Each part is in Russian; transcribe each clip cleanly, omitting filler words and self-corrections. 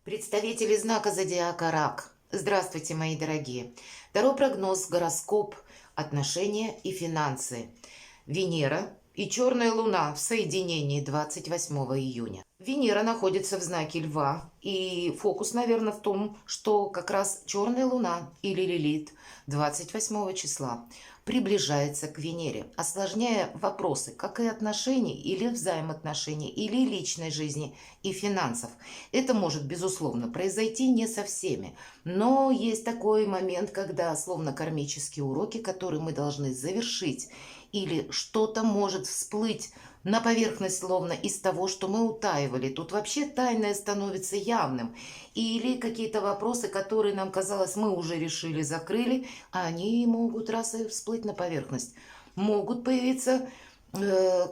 Представители знака зодиака Рак. Здравствуйте, мои дорогие. Таро прогноз, гороскоп, отношения и финансы. Венера и черная луна в соединении 28 июня. Венера находится в знаке Льва, и фокус, наверное, в том, что как раз черная луна или Лилит 28 числа приближается к Венере, осложняя вопросы как и отношений, или взаимоотношений, или личной жизни и финансов. Это может, безусловно, произойти не со всеми, но есть такой момент, когда словно кармические уроки, которые мы должны завершить, или что-то может всплыть на поверхность словно из того, что мы утаивали. Тут вообще тайное становится явным. Или какие-то вопросы, которые нам казалось, мы уже решили, закрыли, а они могут раз и всплыть на поверхность. Могут появиться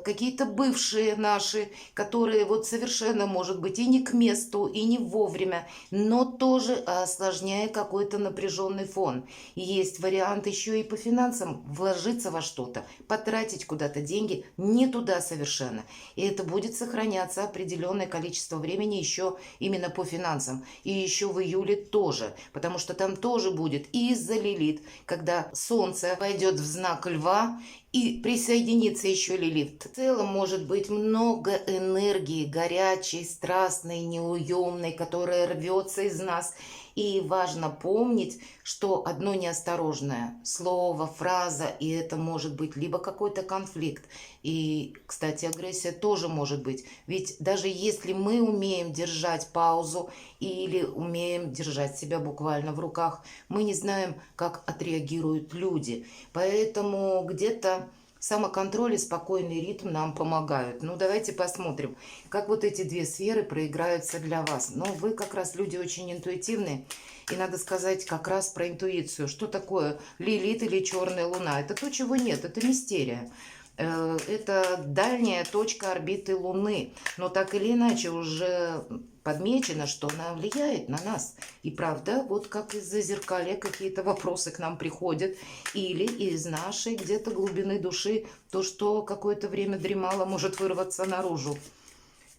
какие-то бывшие наши, которые вот совершенно, может быть, и не к месту, и не вовремя, но тоже осложняя какой-то напряженный фон. Есть вариант еще и по финансам вложиться во что-то, потратить куда-то деньги не туда совершенно. И это будет сохраняться определенное количество времени еще именно по финансам. И еще в июле тоже, потому что там тоже будет и из-за Лилит, когда Солнце войдет в знак Льва, и присоединится еще Лилит. В целом может быть много энергии, горячей, страстной, неуемной, которая рвется из нас. И важно помнить, что одно неосторожное слово, фраза, и это может быть либо какой-то конфликт. И, кстати, агрессия тоже может быть. Ведь даже если мы умеем держать паузу или умеем держать себя буквально в руках, мы не знаем, как отреагируют люди. Поэтому где-то самоконтроль и спокойный ритм нам помогают. Ну, давайте посмотрим, как вот эти две сферы проиграются для вас. Но вы как раз люди очень интуитивные. И надо сказать как раз про интуицию. Что такое Лилит или черная луна? Это то, чего нет, это мистерия. Это дальняя точка орбиты Луны. Но так или иначе уже подмечено, что она влияет на нас. И правда, вот как из-за зеркалья какие-то вопросы к нам приходят. Или из нашей где-то глубины души то, что какое-то время дремало, может вырваться наружу.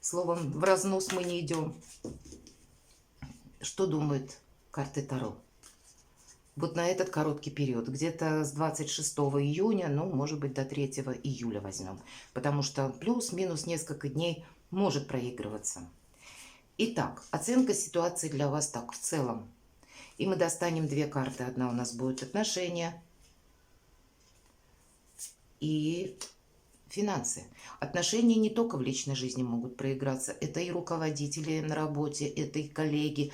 Словом, в разнос мы не идем. Что думают карты Таро? Вот на этот короткий период, где-то с 26 июня, ну, может быть, до 3 июля возьмем. Потому что плюс-минус несколько дней может проигрываться. Итак, оценка ситуации для вас так в целом. И мы достанем две карты. Одна у нас будет отношения и финансы. Отношения не только в личной жизни могут проиграться. Это и руководители на работе, это и коллеги.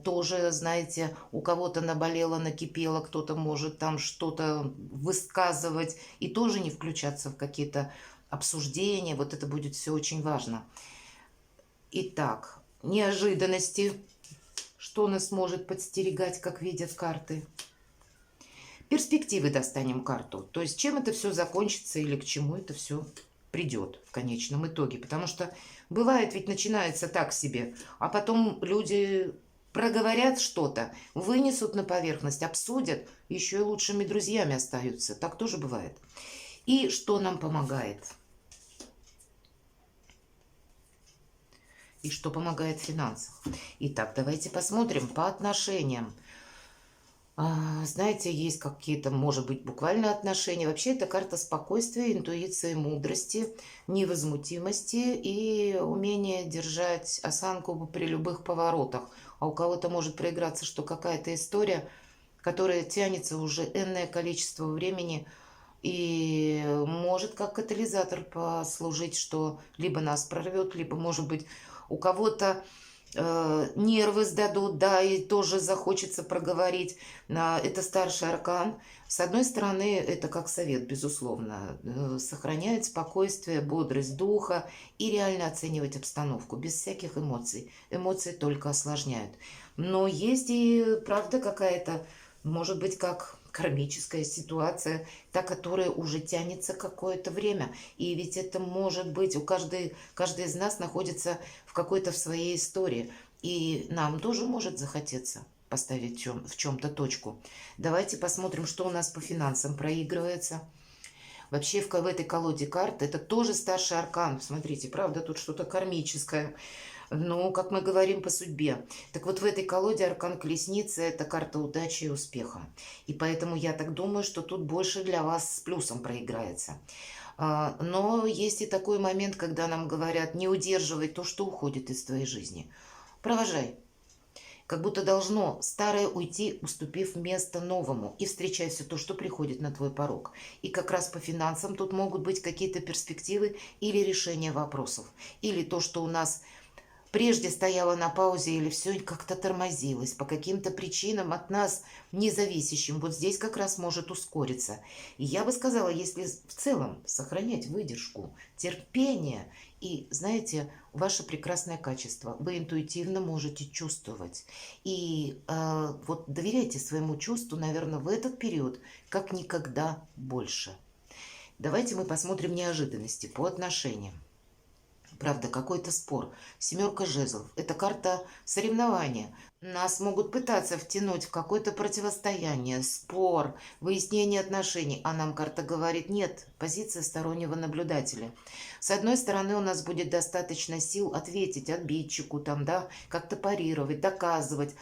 Тоже, знаете, у кого-то наболело, накипело, кто-то может там что-то высказывать и тоже не включаться в какие-то обсуждения. Вот это будет все очень важно. Итак, неожиданности. Что нас может подстерегать, как видят карты? Перспективы достанем карту. То есть, чем это все закончится или к чему это все придет в конечном итоге. Потому что бывает ведь начинается так себе, а потом люди проговорят что-то, вынесут на поверхность, обсудят, еще и лучшими друзьями остаются. Так тоже бывает. И что нам помогает? И что помогает в финансах? Итак, давайте посмотрим по отношениям. Знаете, есть какие-то, может быть, буквально отношения. Вообще, это карта спокойствия, интуиции, мудрости, невозмутимости и умения держать осанку при любых поворотах. А у кого-то может проиграться, что какая-то история, которая тянется уже энное количество времени и может как катализатор послужить, что либо нас прорвет, либо, может быть, у кого-то нервы сдадут, да, и тоже захочется проговорить. Это старший аркан. С одной стороны, это как совет, безусловно, сохранять спокойствие, бодрость духа и реально оценивать обстановку, без всяких эмоций. Эмоции только осложняют. Но есть и правда какая-то, может быть, как кармическая ситуация, та, которая уже тянется какое-то время. И ведь это может быть, каждый из нас находится в какой-то в своей истории. И нам тоже может захотеться поставить в чем-то точку. Давайте посмотрим, что у нас по финансам проигрывается. Вообще в этой колоде карт это тоже старший аркан. Смотрите, правда, тут что-то кармическое. Ну, как мы говорим по судьбе. Так вот, в этой колоде аркан колесницы– это карта удачи и успеха. И поэтому я так думаю, что тут больше для вас с плюсом проиграется. Но есть и такой момент, когда нам говорят, не удерживай то, что уходит из твоей жизни. Провожай. Как будто должно старое уйти, уступив место новому. И встречай все то, что приходит на твой порог. И как раз по финансам тут могут быть какие-то перспективы или решения вопросов. Или то, что у нас прежде стояла на паузе или все как-то тормозилось по каким-то причинам от нас независящим, вот здесь как раз может ускориться. И я бы сказала, если в целом сохранять выдержку, терпение и, знаете, ваше прекрасное качество, вы интуитивно можете чувствовать. И вот доверяйте своему чувству, наверное, в этот период как никогда больше. Давайте мы посмотрим неожиданности по отношениям. Правда, какой-то спор. Семерка жезлов. Это карта соревнования. Нас могут пытаться втянуть в какое-то противостояние, спор, выяснение отношений. А нам карта говорит нет, позиция стороннего наблюдателя. С одной стороны, у нас будет достаточно сил ответить обидчику, там, да, как-то парировать, доказывать.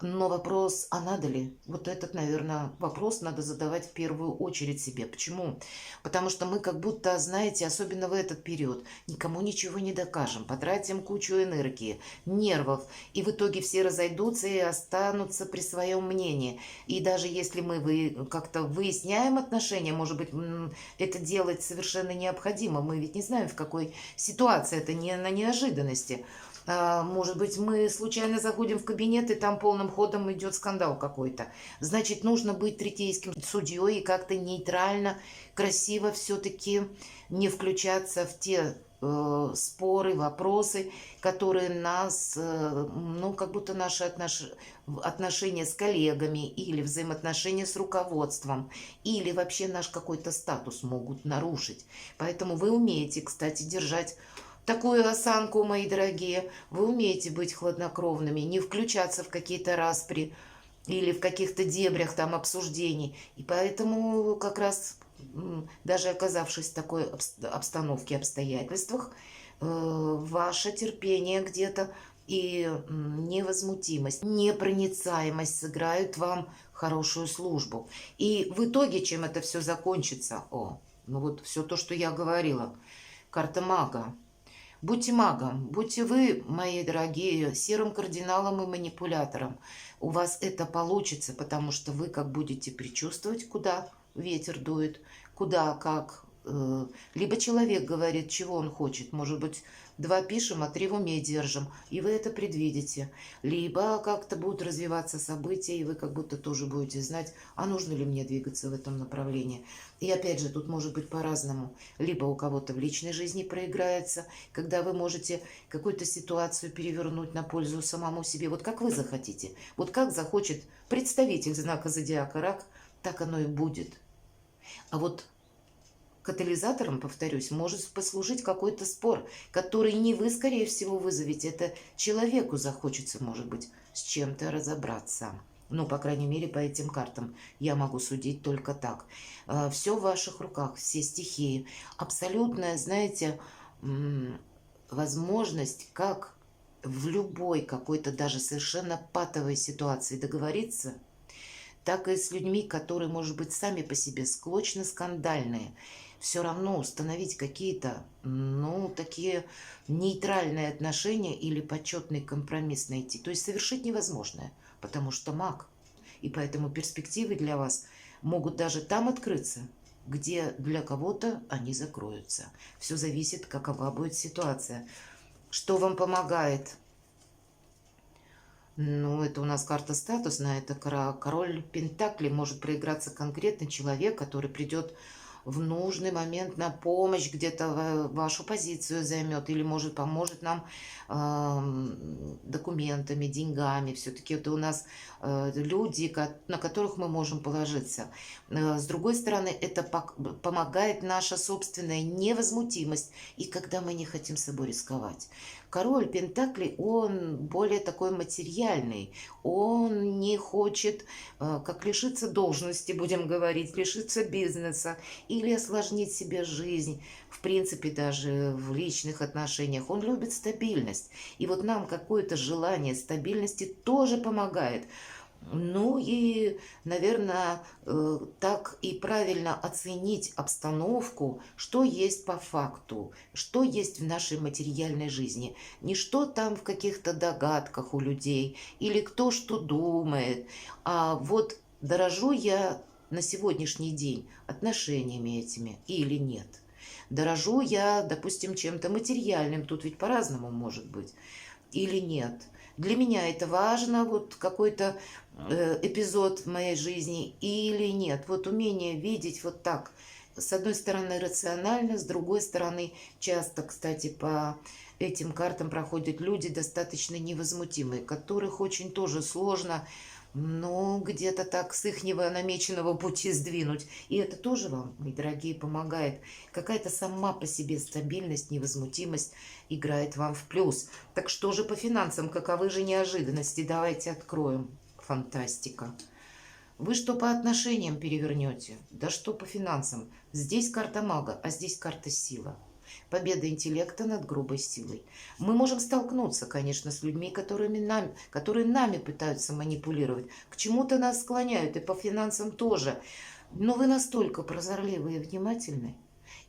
Но вопрос, а надо ли? Вот этот, наверное, вопрос надо задавать в первую очередь себе. Почему? Потому что мы как будто, знаете, особенно в этот период, никому ничего не докажем, потратим кучу энергии, нервов, и в итоге все разойдутся и останутся при своем мнении. И даже если мы как-то выясняем отношения, может быть, это делать совершенно необходимо. Мы ведь не знаем, в какой ситуации, это не на неожиданности. Может быть, мы случайно заходим в кабинет, и там полным ходом идет скандал какой-то. Значит, нужно быть третейским судьей и как-то нейтрально, красиво все-таки не включаться в те споры, вопросы, которые нас, ну, как будто наши отношения с коллегами или взаимоотношения с руководством, или вообще наш какой-то статус могут нарушить. Поэтому вы умеете, кстати, держать такую осанку, мои дорогие. Вы умеете быть хладнокровными, не включаться в какие-то распри или в каких-то дебрях там обсуждений. И поэтому как раз, даже оказавшись в такой обстановке, обстоятельствах, ваше терпение где-то и невозмутимость, непроницаемость сыграют вам хорошую службу. И в итоге, чем это все закончится? Ну вот все то, что я говорила. Карта мага. Будьте магом, будьте вы, мои дорогие, серым кардиналом и манипулятором. У вас это получится, потому что вы как будете предчувствовать, куда ветер дует, куда, как. Либо человек говорит, чего он хочет. Может быть, 2 пишем, а 3 в уме держим. И вы это предвидите. Либо как-то будут развиваться события, и вы как будто тоже будете знать, а нужно ли мне двигаться в этом направлении. И опять же, тут может быть по-разному. Либо у кого-то в личной жизни проиграется, когда вы можете какую-то ситуацию перевернуть на пользу самому себе. Вот как вы захотите. Вот как захочет представитель знака зодиака Рак, так оно и будет. А вот катализатором, повторюсь, может послужить какой-то спор, который не вы, скорее всего, вызовете. Это человеку захочется, может быть, с чем-то разобраться. Ну, по крайней мере, по этим картам я могу судить только так. Все в ваших руках, все стихии. Абсолютная, знаете, возможность, как в любой какой-то даже совершенно патовой ситуации договориться, так и с людьми, которые, может быть, сами по себе склочно-скандальные, все равно установить какие-то, ну, такие нейтральные отношения или почетный компромисс найти. То есть совершить невозможное, потому что маг. И поэтому перспективы для вас могут даже там открыться, где для кого-то они закроются. Все зависит, какова будет ситуация. Что вам помогает? Ну, это у нас карта статусная, это король Пентаклей. Может проиграться конкретный человек, который придет в нужный момент на помощь, где-то вашу позицию займет или, может, поможет нам документами, деньгами. Все-таки это у нас люди, на которых мы можем положиться. С другой стороны, это помогает наша собственная невозмутимость, и когда мы не хотим собой рисковать. Король Пентаклей, он более такой материальный. Он не хочет, как лишиться должности, будем говорить, лишиться бизнеса или осложнить себе жизнь. В принципе, даже в личных отношениях. Он любит стабильность. И вот нам какое-то желание стабильности тоже помогает. Ну и, наверное, так и правильно оценить обстановку, что есть по факту, что есть в нашей материальной жизни. Не что там в каких-то догадках у людей или кто что думает, а вот дорожу я на сегодняшний день отношениями этими или нет. Дорожу я, допустим, чем-то материальным, тут ведь по-разному может быть, или нет. Для меня это важно, вот какой-то эпизод в моей жизни или нет. Вот умение видеть вот так. С одной стороны рационально, с другой стороны часто, кстати, по этим картам проходят люди достаточно невозмутимые, которых очень тоже сложно, ну, где-то так с ихнего намеченного пути сдвинуть. И это тоже вам, мои дорогие, помогает. Какая-то сама по себе стабильность, невозмутимость играет вам в плюс. Так что же по финансам? Каковы же неожиданности? Давайте откроем. Фантастика. Вы что по отношениям перевернете? Да что по финансам? Здесь карта мага, а здесь карта сила. Победа интеллекта над грубой силой. Мы можем столкнуться, конечно, с людьми, которые нами пытаются манипулировать. К чему-то нас склоняют, и по финансам тоже. Но вы настолько прозорливые и внимательны,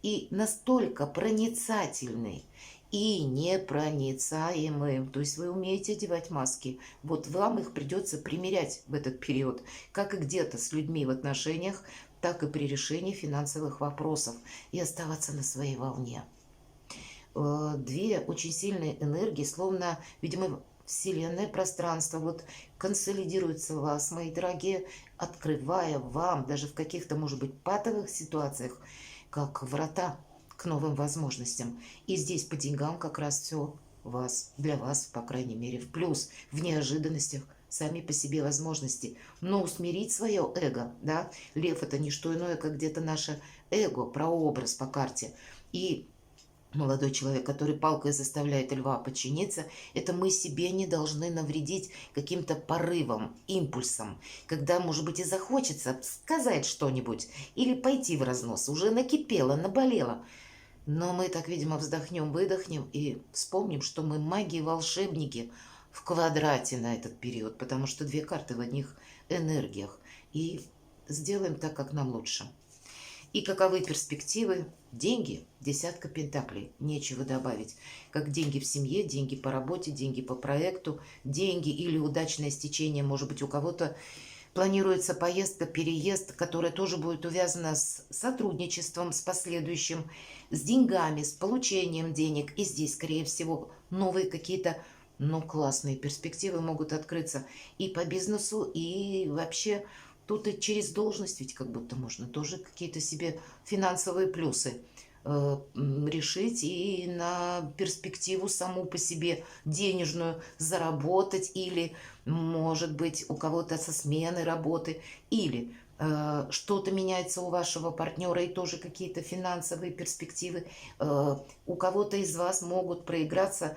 и настолько проницательны, и непроницаемые. То есть вы умеете одевать маски. Вот вам их придется примерять в этот период. Как и где-то с людьми в отношениях, так и при решении финансовых вопросов. И оставаться на своей волне. Две очень сильные энергии, словно, видимо, вселенное пространство вот консолидируется в вас, мои дорогие, открывая вам даже в каких-то, может быть, патовых ситуациях, как врата к новым возможностям. И здесь по деньгам как раз все для вас, по крайней мере, в плюс, в неожиданностях, сами по себе возможности. Но усмирить свое эго, да, лев это не что иное, как где-то наше эго, прообраз по карте. И молодой человек, который палкой заставляет льва подчиниться, это мы себе не должны навредить каким-то порывом, импульсом, когда, может быть, и захочется сказать что-нибудь или пойти в разнос, уже накипело, наболело. Но мы так, видимо, вздохнем, выдохнем и вспомним, что мы маги и волшебники в квадрате на этот период, потому что две карты в одних энергиях. И сделаем так, как нам лучше. И каковы перспективы? Деньги, десятка пентаклей, нечего добавить. Как деньги в семье, деньги по работе, деньги по проекту, деньги или удачное стечение, может быть, у кого-то планируется поездка, переезд, которая тоже будет увязана с сотрудничеством, с последующим, с деньгами, с получением денег. И здесь, скорее всего, новые какие-то, ну, классные перспективы могут открыться и по бизнесу, и вообще тут и через должность ведь как будто можно тоже какие-то себе финансовые плюсы решить и на перспективу саму по себе денежную заработать или, может быть, у кого-то со смены работы или что-то меняется у вашего партнера и тоже какие-то финансовые перспективы. У кого-то из вас могут проиграться,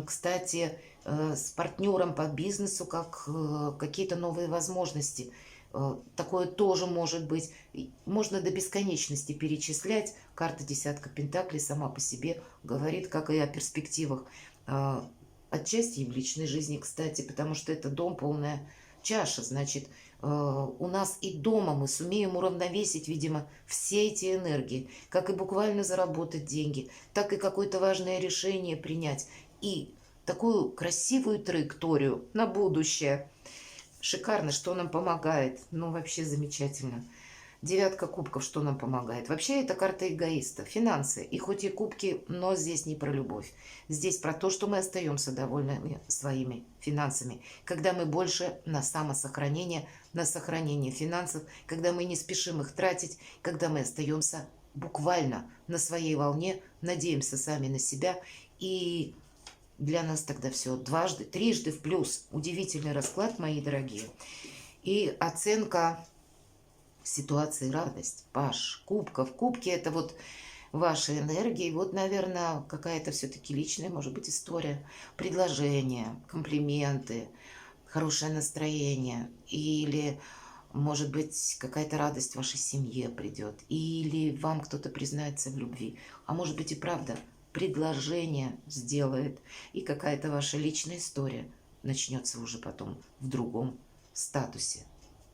кстати, с партнером по бизнесу, как какие-то новые возможности. Такое тоже может быть. Можно до бесконечности перечислять. Карта десятка пентаклей сама по себе говорит, как и о перспективах. Отчасти и в личной жизни, кстати, потому что это дом, полная чаша. Значит, у нас и дома мы сумеем уравновесить, видимо, все эти энергии. Как и буквально заработать деньги, так и какое-то важное решение принять. И такую красивую траекторию на будущее. Шикарно, что нам помогает. Ну, вообще замечательно. Девятка кубков, что нам помогает? Вообще, это карта эгоиста, финансы. И хоть и кубки, но здесь не про любовь. Здесь про то, что мы остаемся довольны своими финансами. Когда мы больше на самосохранение, на сохранение финансов, когда мы не спешим их тратить, когда мы остаемся буквально на своей волне, надеемся сами на себя и... Для нас тогда все дважды, трижды в плюс. Удивительный расклад, мои дорогие. И оценка ситуации радость. Паш, кубков. Кубки это вот вашей энергии. Вот, наверное, какая-то все-таки личная, может быть, история, предложения, комплименты, хорошее настроение или, может быть, какая-то радость в вашей семье придет, или вам кто-то признается в любви, а может быть и правда предложение сделает, и какая-то ваша личная история начнется уже потом в другом статусе.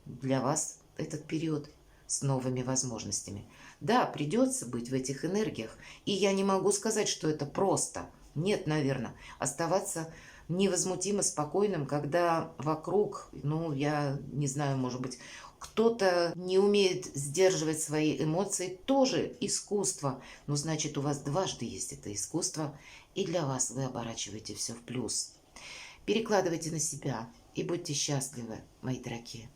Для вас этот период с новыми возможностями. Да, придется быть в этих энергиях, и я не могу сказать, что это просто. Нет, наверное, оставаться невозмутимо спокойным, когда вокруг, ну, я не знаю, может быть, кто-то не умеет сдерживать свои эмоции, тоже искусство. Но значит, у вас дважды есть это искусство, и для вас вы оборачиваете все в плюс. Перекладывайте на себя и будьте счастливы, мои дорогие.